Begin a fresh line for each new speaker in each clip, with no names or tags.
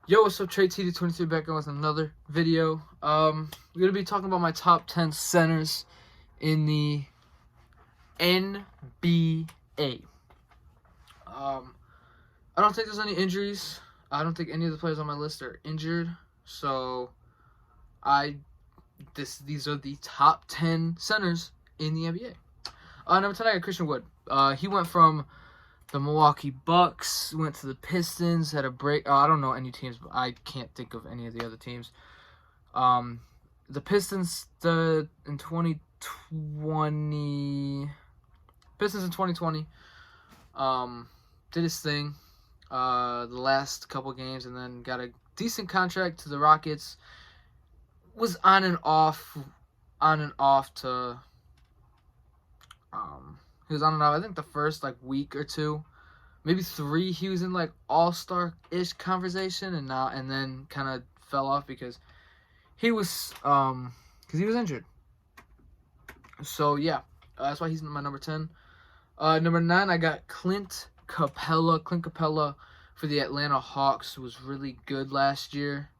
Yo, what's up, Trey TD23 back with another video. We're gonna be talking about my top 10 centers in the NBA. I don't think there's any injuries. I don't think any of the players on my list are injured. So these are the top 10 centers in the NBA. Number 10, I got Christian Wood. He went from the Milwaukee Bucks, went to the Pistons, had a break. I don't know any teams, but I can't think of any of the other teams. The Pistons in 2020. Did his thing the last couple games, and then got a decent contract to the Rockets. Was on and off to. He was on and off. I think the first week or two, maybe 3, he was in all-star-ish conversation, and then kind of fell off because he was injured. So yeah, that's why he's my number 10. Number 9, I got Clint Capela. Clint Capela for the Atlanta Hawks was really good last year,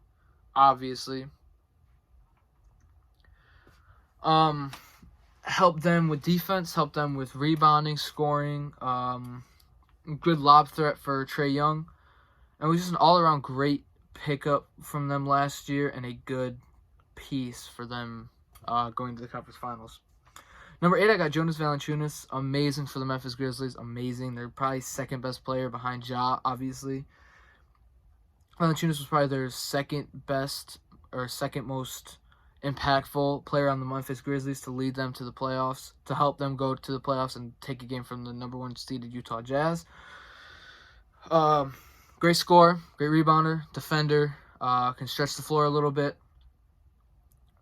obviously. Helped them with defense, helped them with rebounding, scoring, good lob threat for Trae Young. And it was just an all-around great pickup from them last year and a good piece for them going to the conference finals. Number 8, I got Jonas Valenciunis. Amazing for the Memphis Grizzlies. Amazing. They're probably second best player behind Ja, obviously. Valenciunis was probably their second best or second most impactful player on the Memphis Grizzlies to lead them to the playoffs, to help them go to the playoffs and take a game from the number 1 seeded Utah Jazz. Great scorer, great rebounder, defender, can stretch the floor a little bit.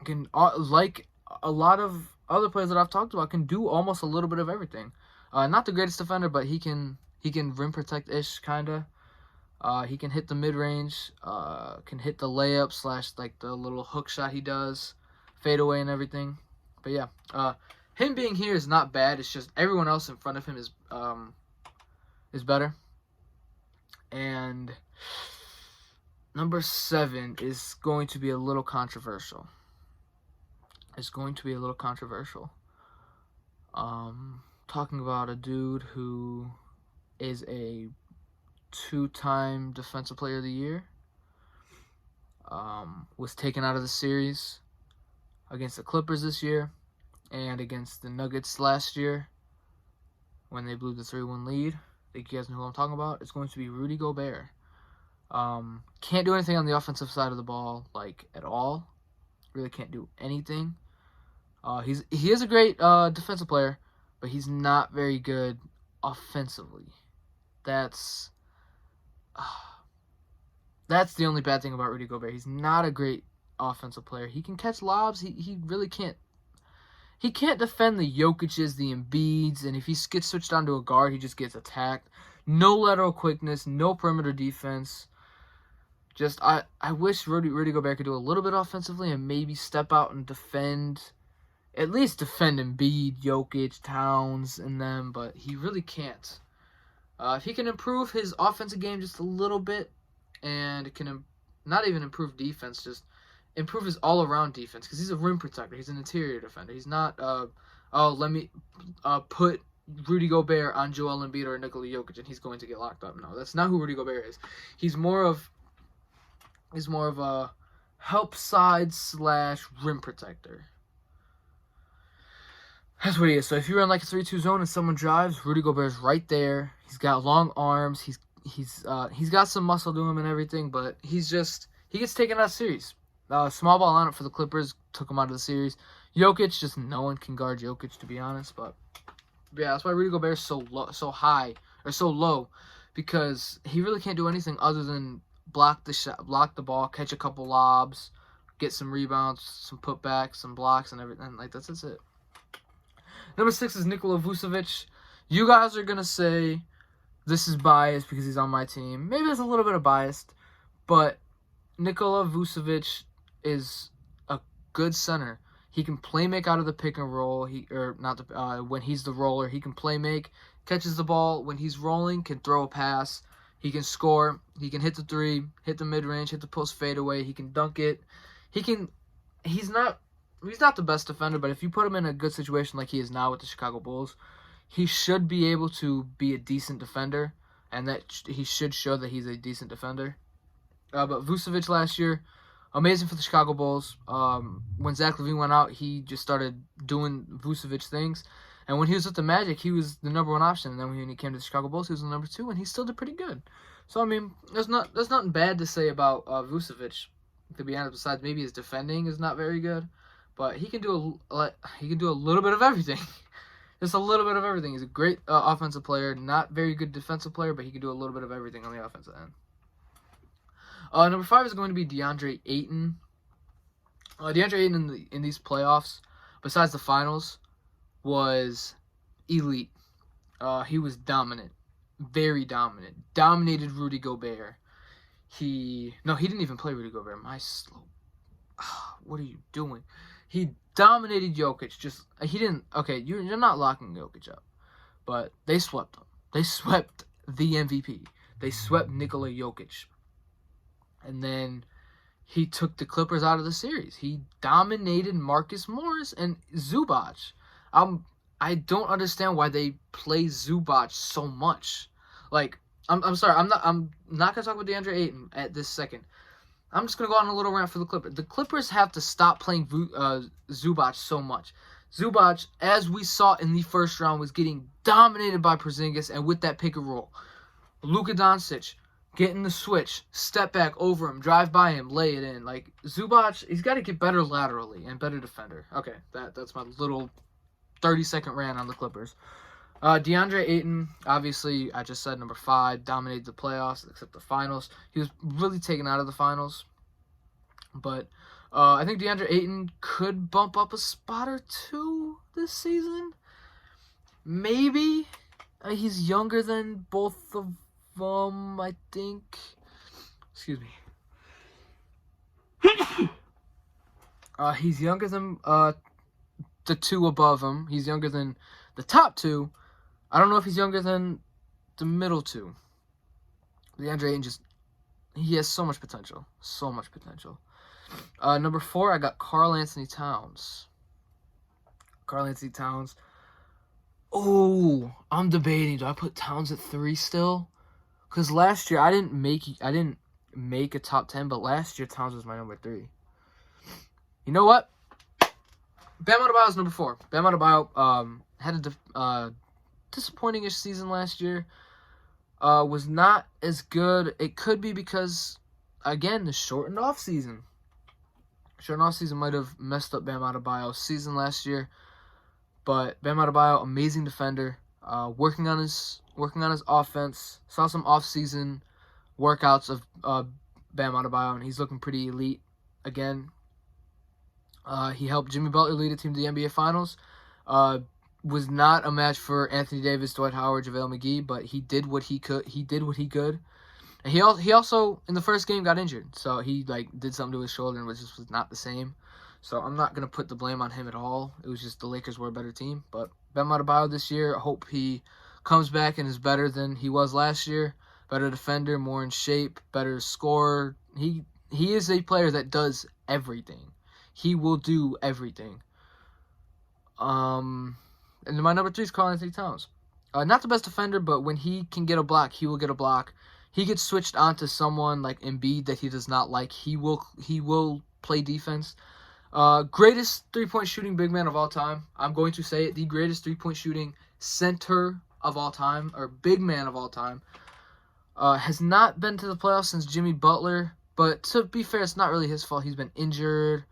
Can, like a lot of other players that I've talked about, can do almost a little bit of everything. Not the greatest defender, but he can rim protect-ish, kind of. He can hit the mid-range, can hit the layup / the little hook shot he does, fade away and everything. But yeah, him being here is not bad. It's just everyone else in front of him is better. And number 7 is going to be a little controversial. Talking about a dude who is a 2-time Defensive Player of the Year. Was taken out of the series against the Clippers this year and against the Nuggets last year when they blew the 3-1 lead. I think you guys know who I'm talking about. It's going to be Rudy Gobert. Can't do anything on the offensive side of the ball, at all. Really can't do anything. He is a great defensive player, but he's not very good offensively. That's the only bad thing about Rudy Gobert. He's not a great offensive player. He can catch lobs. He really can't. He can't defend the Jokic's, the Embiids, and if he gets switched onto a guard, he just gets attacked. No lateral quickness, no perimeter defense. Just I wish Rudy Gobert could do a little bit offensively and maybe step out and at least defend Embiid, Jokic, Towns, and them, but he really can't. If he can improve his offensive game just a little bit, and can not even improve defense, just improve his all-around defense, because he's a rim protector. He's an interior defender. He's not, let me put Rudy Gobert on Joel Embiid or Nikola Jokic, and he's going to get locked up. No, that's not who Rudy Gobert is. He's more of a help side / rim protector. That's what he is. So if you run a 3-2 zone and someone drives, Rudy Gobert's right there. He's got long arms. He's got some muscle to him and everything, but he gets taken out of the series. Small ball lineup for the Clippers took him out of the series. Jokic, just no one can guard Jokic, to be honest. But yeah, that's why Rudy Gobert's so low, because he really can't do anything other than block the ball, catch a couple lobs, get some rebounds, some putbacks, some blocks, and everything. That's it. Number 6 is Nikola Vucevic. You guys are going to say this is biased because he's on my team. Maybe there's a little bit of bias, but Nikola Vucevic is a good center. He can play make out of the pick and roll. When he's the roller, he can play make, catches the ball when he's rolling, can throw a pass, He can score. He can hit the three, hit the mid-range, hit the post fadeaway. He can dunk it. He's not the best defender, but if you put him in a good situation like he is now with the Chicago Bulls, he should be able to be a decent defender, and that he should show that he's a decent defender. But Vucevic last year, amazing for the Chicago Bulls. When Zach LaVine went out, he just started doing Vucevic things. And when he was with the Magic, he was the number one option. And then when he came to the Chicago Bulls, he was the number two, and he still did pretty good. So, I mean, there's nothing bad to say about Vucevic, to be honest, besides maybe his defending is not very good. But he can do a little bit of everything. Just a little bit of everything. He's a great offensive player, not very good defensive player, but he can do a little bit of everything on the offensive end. Number 5 is going to be Deandre Ayton. Deandre Ayton in these playoffs, besides the finals, was elite. He was dominant. Very dominant. Dominated Rudy Gobert. He didn't even play Rudy Gobert. What are you doing? He dominated Jokic. You're not locking Jokic up. But they swept him. They swept the MVP. They swept Nikola Jokic. And then he took the Clippers out of the series. He dominated Marcus Morris and Zubac. I don't understand why they play Zubac so much. Like, I'm sorry, I'm not gonna talk about DeAndre Ayton at this second. I'm just gonna go on a little rant for the Clippers. The Clippers have to stop playing Zubac so much. Zubac, as we saw in the first round, was getting dominated by Porzingis, and with that pick and roll, Luka Doncic getting the switch, step back over him, drive by him, lay it in. Like, Zubac, he's got to get better laterally and better defender. Okay, that's my little 30-second rant on the Clippers. DeAndre Ayton, obviously, I just said number 5, dominated the playoffs, except the finals. He was really taken out of the finals. But I think DeAndre Ayton could bump up a spot or two this season. Maybe. He's younger than both of them, I think. Excuse me. He's younger than the two above him. He's younger than the top two. I don't know if he's younger than the middle two. DeAndre Ayton he has so much potential. So much potential. Number 4, I got Karl Anthony Towns. Oh, I'm debating. Do I put Towns at 3 still? Because last year I didn't make a top 10, but last year Towns was my number 3. You know what? Bam Adebayo is number 4. Bam Adebayo had a disappointing-ish season last year. Was not as good. It could be because, again, the shortened off season. Shortened off season might have messed up Bam Adebayo's season last year. But Bam Adebayo, amazing defender, working on his offense. Saw some off-season workouts of Bam Adebayo, and he's looking pretty elite again. He helped Jimmy Butler lead a team to the NBA Finals. Was not a match for Anthony Davis, Dwight Howard, JaVale McGee, but he did what he could. And he also in the first game got injured, so he did something to his shoulder and was not the same. So I'm not gonna put the blame on him at all. It was just the Lakers were a better team. But Bam Adebayo this year, I hope he comes back and is better than he was last year. Better defender, more in shape, better scorer. He is a player that does everything. He will do everything. And my number 3 is Karl Anthony Towns. Not the best defender, but when he can get a block, he will get a block. He gets switched onto someone like Embiid that he does not like. He will play defense. Greatest three-point shooting big man of all time. I'm going to say it. The greatest three-point shooting center of all time, or big man of all time. Has not been to the playoffs since Jimmy Butler. But to be fair, it's not really his fault. He's been injured.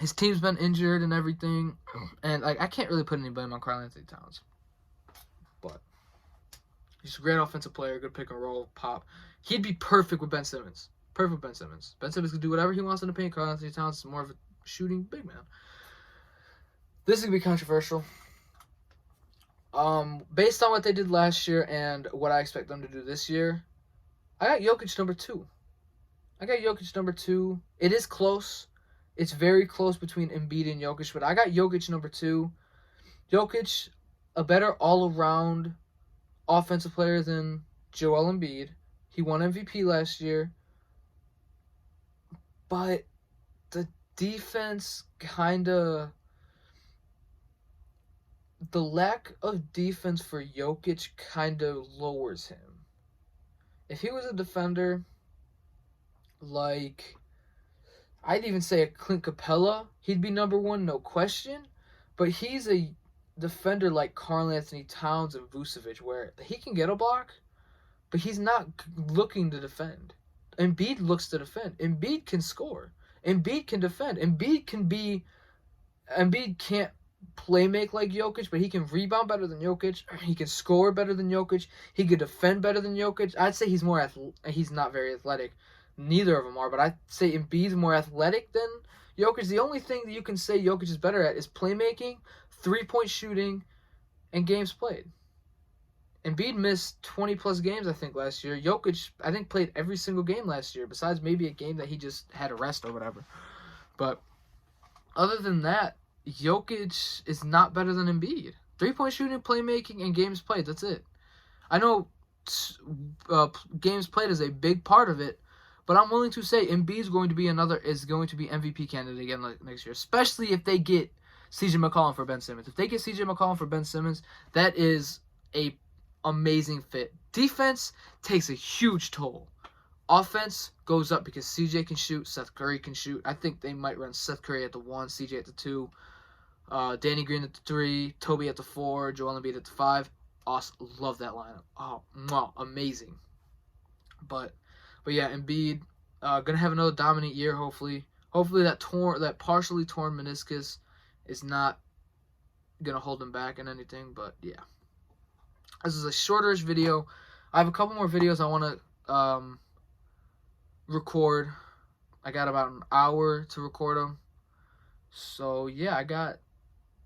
His team's been injured and everything. And I can't really put any blame on Karl Anthony Towns. But he's a great offensive player, good pick and roll, pop. He'd be perfect with Ben Simmons. Perfect Ben Simmons. Ben Simmons can do whatever he wants in the paint. Karl Anthony Towns is more of a shooting big man. This is going to be controversial. Based on what they did last year and what I expect them to do this year, I got Jokic number 2. It is close. It's very close between Embiid and Jokic, but I got Jokic number 2. Jokic, a better all-around offensive player than Joel Embiid. He won MVP last year. But the defense kind of... The lack of defense for Jokic kind of lowers him. If he was a defender like... I'd even say a Clint Capela, he'd be number one, no question. But he's a defender like Karl Anthony Towns and Vucevic, where he can get a block, but he's not looking to defend. Embiid looks to defend. Embiid can score. Embiid can defend. Embiid can't play make like Jokic, but he can rebound better than Jokic. He can score better than Jokic. He could defend better than Jokic. I'd say he's not very athletic. Neither of them are, but I'd say Embiid's more athletic than Jokic. The only thing that you can say Jokic is better at is playmaking, 3-point shooting, and games played. Embiid missed 20-plus games, I think, last year. Jokic, I think, played every single game last year, besides maybe a game that he just had a rest or whatever. But other than that, Jokic is not better than Embiid. 3-point shooting, playmaking, and games played. That's it. I know games played is a big part of it, but I'm willing to say Embiid is going to be MVP candidate again next year, especially if they get CJ McCollum for Ben Simmons. If they get CJ McCollum for Ben Simmons, that is a amazing fit. Defense takes a huge toll. Offense goes up because CJ can shoot, Seth Curry can shoot. I think they might run Seth Curry at the 1, CJ at the 2, Danny Green at the 3, Toby at the 4, Joel Embiid at the 5. Awesome. Love that lineup. Oh, amazing. But yeah, Embiid gonna have another dominant year. Hopefully that partially torn meniscus is not gonna hold him back in anything. But yeah, this is a shorterish video. I have a couple more videos I want to record. I got about an hour to record them. So yeah,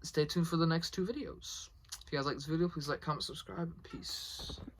stay tuned for the next 2 videos. If you guys like this video, please like, comment, subscribe, and peace.